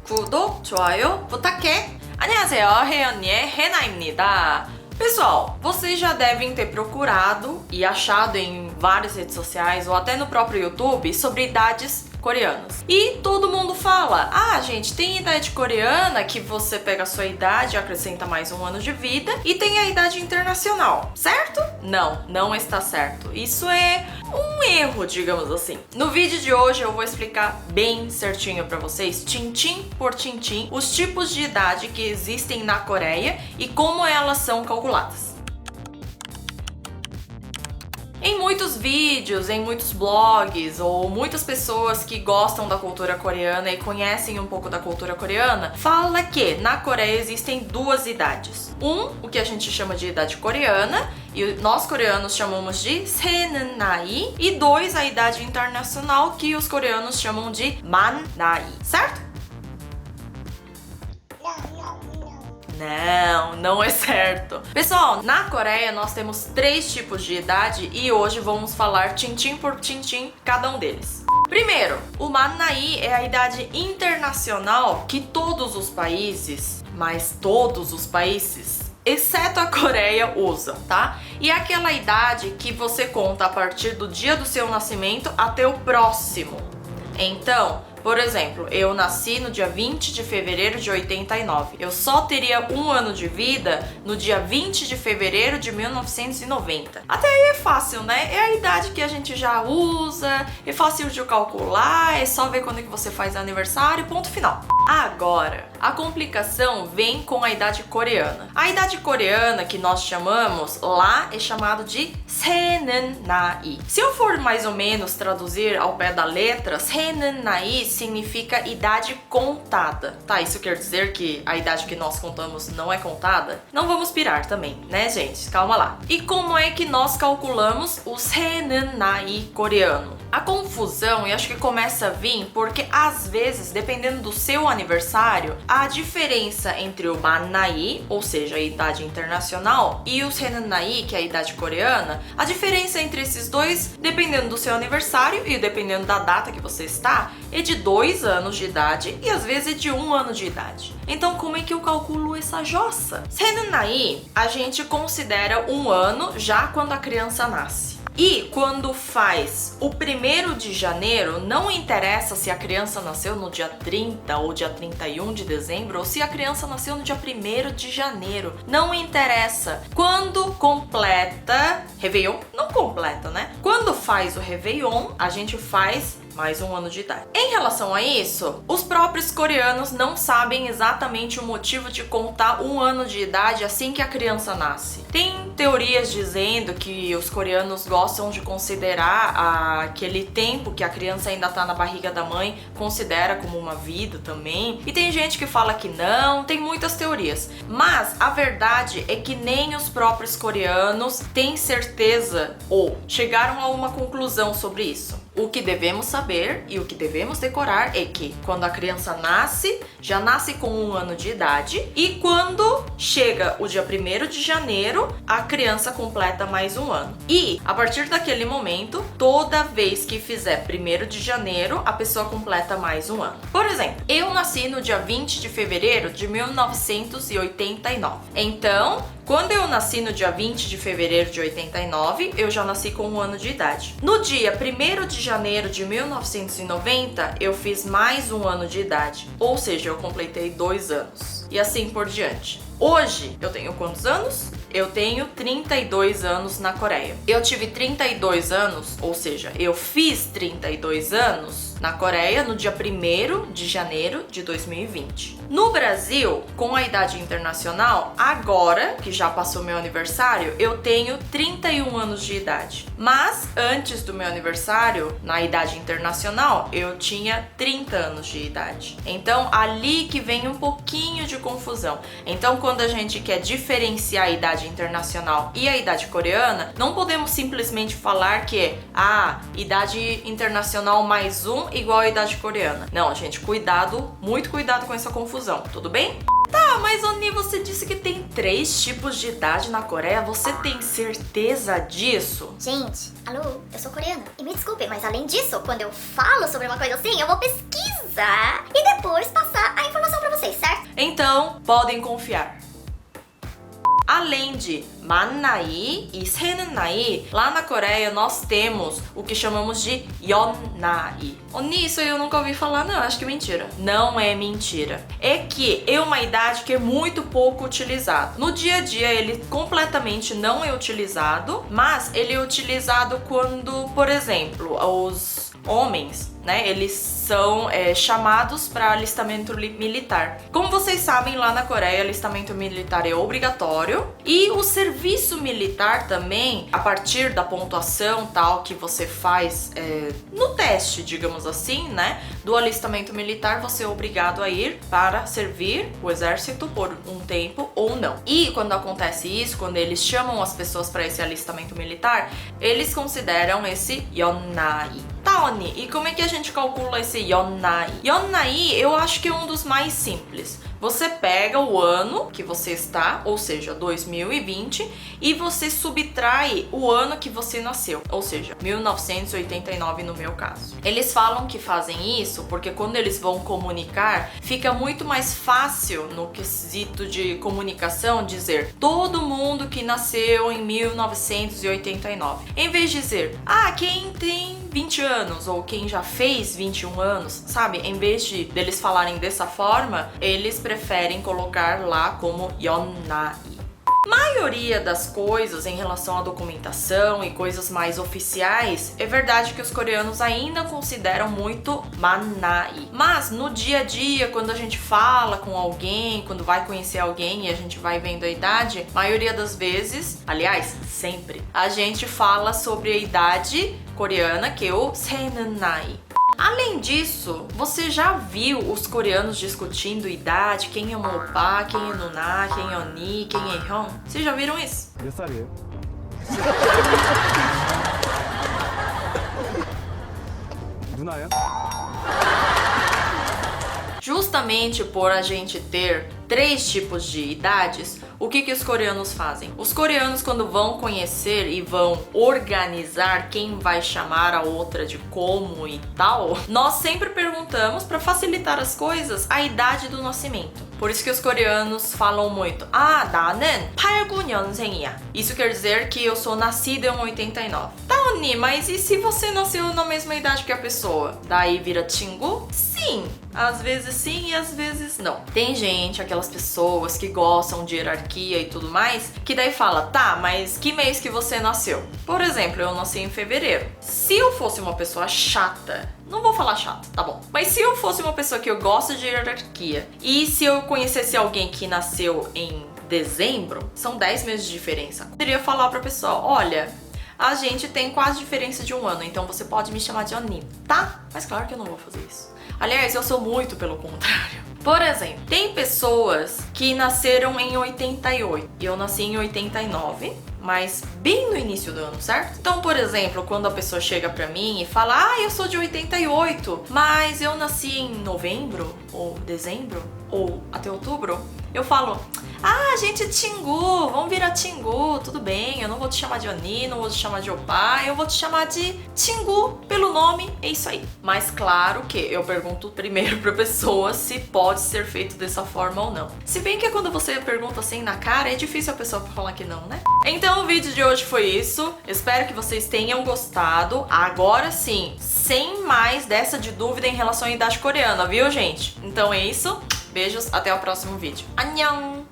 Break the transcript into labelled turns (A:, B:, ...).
A: 구독, 좋아요 부탁해! 안녕하세요, 혜연이의 해나입니다. Pessoal, vocês já devem ter procurado e achado em várias redes sociais ou até no próprio YouTube sobre idades coreanas. E todo mundo fala, gente, tem idade coreana que você pega a sua idade e acrescenta mais um ano de vida, e tem a idade internacional, certo? Não, não está certo. Isso é um erro, digamos assim. No vídeo de hoje eu vou explicar bem certinho pra vocês, tintim por tintim, os tipos de idade que existem na Coreia e como elas são calculadas. Em muitos vídeos, em muitos blogs, ou muitas pessoas que gostam da cultura coreana e conhecem um pouco da cultura coreana, fala que na Coreia existem duas idades. O que a gente chama de idade coreana, e nós coreanos chamamos de 세는 나이, e dois, a idade internacional, que os coreanos chamam de 만 나이, certo? Não é certo. Pessoal, na Coreia nós temos três tipos de idade e hoje vamos falar tintim por tintim cada um deles. Primeiro, o 만 나이 é a idade internacional que todos os países, mas todos os países, exceto a Coreia, usam, tá? E é aquela idade que você conta a partir do dia do seu nascimento até o próximo. Então, por exemplo, eu nasci no dia 20 de fevereiro de 89. Eu só teria um ano de vida no dia 20 de fevereiro de 1990. Até aí é fácil, né? É a idade que a gente já usa, é fácil de calcular, é só ver quando é que você faz aniversário, ponto final. Agora, a complicação vem com a idade coreana. A idade coreana que nós chamamos lá é chamado de 세는 나이. Se eu for mais ou menos traduzir ao pé da letra, 세는 나이 significa idade contada, tá? Isso quer dizer que a idade que nós contamos não é contada? Não vamos pirar também, né, gente? Calma lá. E como é que nós calculamos o 세는 나이 coreano? A confusão, eu acho que começa a vir porque às vezes, dependendo do seu aniversário, a diferença entre o 만 나이, ou seja, a idade internacional, e o 세는 나이, que é a idade coreana, a diferença entre esses dois, dependendo do seu aniversário e dependendo da data que você está, é de 2 anos de idade e às vezes é de 1 ano de idade. Então como é que eu calculo essa jossa? 세는 나이, a gente considera 1 ano já quando a criança nasce. E quando faz o 1º de janeiro, não interessa se a criança nasceu no dia 30 ou dia 31 de dezembro, ou se a criança nasceu no dia 1º de janeiro. Não interessa. Quando completa Réveillon, não completa, né? Quando faz o Réveillon, a gente faz mais 1 ano de idade. Em relação a isso, os próprios coreanos não sabem exatamente o motivo de contar 1 ano de idade assim que a criança nasce. Tem teorias dizendo que os coreanos gostam de considerar aquele tempo que a criança ainda tá na barriga da mãe, considera como uma vida também. E tem gente que fala que não, tem muitas teorias. Mas a verdade é que nem os próprios coreanos têm certeza ou chegaram a uma conclusão sobre isso. O que devemos saber e o que devemos decorar é que quando a criança nasce, já nasce com 1 ano de idade, e quando chega o dia 1º de janeiro, a criança completa mais 1 ano. E a partir daquele momento, toda vez que fizer 1º de janeiro, a pessoa completa mais 1 ano. Por exemplo, eu nasci no dia 20 de fevereiro de 1989. Então, quando eu nasci no dia 20 de fevereiro de 89, eu já nasci com 1 ano de idade. No dia 1º de janeiro de 1990, eu fiz mais 1 ano de idade. Ou seja, eu completei 2 anos. E assim por diante. Hoje, eu tenho quantos anos? Eu tenho 32 anos na Coreia. Eu tive 32 anos, ou seja, eu fiz 32 anos na Coreia no dia 1º de janeiro de 2020. No Brasil, com a idade internacional, agora, que já passou meu aniversário, eu tenho 31 anos de idade. Mas antes do meu aniversário, na idade internacional, eu tinha 30 anos de idade. Então, ali que vem um pouquinho de confusão. Então, quando a gente quer diferenciar a idade internacional e a idade coreana, não podemos simplesmente falar que é idade internacional mais 1 igual a idade coreana. Não, gente, cuidado, muito cuidado com essa confusão, tudo bem? Tá, mas Oni, você disse que tem 3 tipos de idade na Coreia, você tem certeza disso?
B: Gente, alô, eu sou coreana. E me desculpe, mas além disso, quando eu falo sobre uma coisa assim, eu vou pesquisar e depois passar a informação
A: Então, podem confiar. Além de 만나이 e 세는나이, lá na Coreia nós temos o que chamamos de 연나이. Nisso eu nunca ouvi falar, não, acho que é mentira. Não é mentira. É que é uma idade que é muito pouco utilizada. No dia a dia ele completamente não é utilizado, mas ele é utilizado quando, por exemplo, os homens, né, eles são chamados para alistamento militar. Como vocês sabem, lá na Coreia, alistamento militar é obrigatório e o serviço militar também, a partir da pontuação tal que você faz no teste, digamos assim, né, do alistamento militar, você é obrigado a ir para servir o exército por um tempo ou não. E quando acontece isso, quando eles chamam as pessoas para esse alistamento militar, eles consideram esse 연나이. Tá, Oni, e como é que a gente calcula esse 연나이? 연나이 eu acho que é um dos mais simples. Você pega o ano que você está, ou seja, 2020, e você subtrai o ano que você nasceu, ou seja, 1989 no meu caso. Eles falam que fazem isso porque quando eles vão comunicar, fica muito mais fácil no quesito de comunicação dizer todo mundo que nasceu em 1989. Em vez de dizer, quem tem 20 anos ou quem já fez 21 anos, sabe? Em vez de deles falarem dessa forma, eles preferem colocar lá como 연나이. Maioria das coisas em relação à documentação e coisas mais oficiais, é verdade que os coreanos ainda consideram muito 만나이. Mas no dia a dia, quando a gente fala com alguém, quando vai conhecer alguém e a gente vai vendo a idade, maioria das vezes, aliás, sempre, a gente fala sobre a idade coreana, que é o 세는나이. Além disso, você já viu os coreanos discutindo idade, quem é o oppa, quem é nu나, quem é 언니, quem é 형? Vocês já viram isso?
C: 몇 살이에요? 누나요?
A: Justamente por a gente ter 3 tipos de idades, o que os coreanos fazem? Os coreanos, quando vão conhecer e vão organizar quem vai chamar a outra de como e tal, nós sempre perguntamos, para facilitar as coisas, a idade do nascimento. Por isso que os coreanos falam muito, 나는 89년생이야. Isso quer dizer que eu sou nascida em 89. Tá, Oni, mas e se você nasceu na mesma idade que a pessoa? Daí vira 친구? Sim, às vezes sim e às vezes não. Tem gente, aquelas pessoas que gostam de hierarquia e tudo mais, que daí fala, tá, mas que mês que você nasceu? Por exemplo, eu nasci em fevereiro. Se eu fosse uma pessoa chata, não vou falar chata, tá bom, mas se eu fosse uma pessoa que eu gosto de hierarquia e se eu conhecesse alguém que nasceu em dezembro, são 10 meses de diferença, eu poderia falar pra pessoa, olha, a gente tem quase diferença de um ano, então você pode me chamar de Oni, tá? Mas claro que eu não vou fazer isso. Aliás, eu sou muito pelo contrário. Por exemplo, tem pessoas que nasceram em 88 e eu nasci em 89, mas bem no início do ano, certo? Então, por exemplo, quando a pessoa chega pra mim e fala, eu sou de 88, mas eu nasci em novembro ou dezembro ou até outubro, eu falo, gente é 친구, vamos virar 친구, tudo bem, eu não vou te chamar de Oni, não vou te chamar de oppa, eu vou te chamar de 친구 pelo nome, é isso aí. Mas claro que eu pergunto primeiro pra pessoa se pode ser feito dessa forma ou não. Se bem que quando você pergunta assim na cara, é difícil a pessoa falar que não, né? Então o vídeo de hoje foi isso, espero que vocês tenham gostado. Agora sim, sem mais dessa de dúvida em relação à idade coreana, viu, gente? Então é isso, beijos, até o próximo vídeo. 안녕!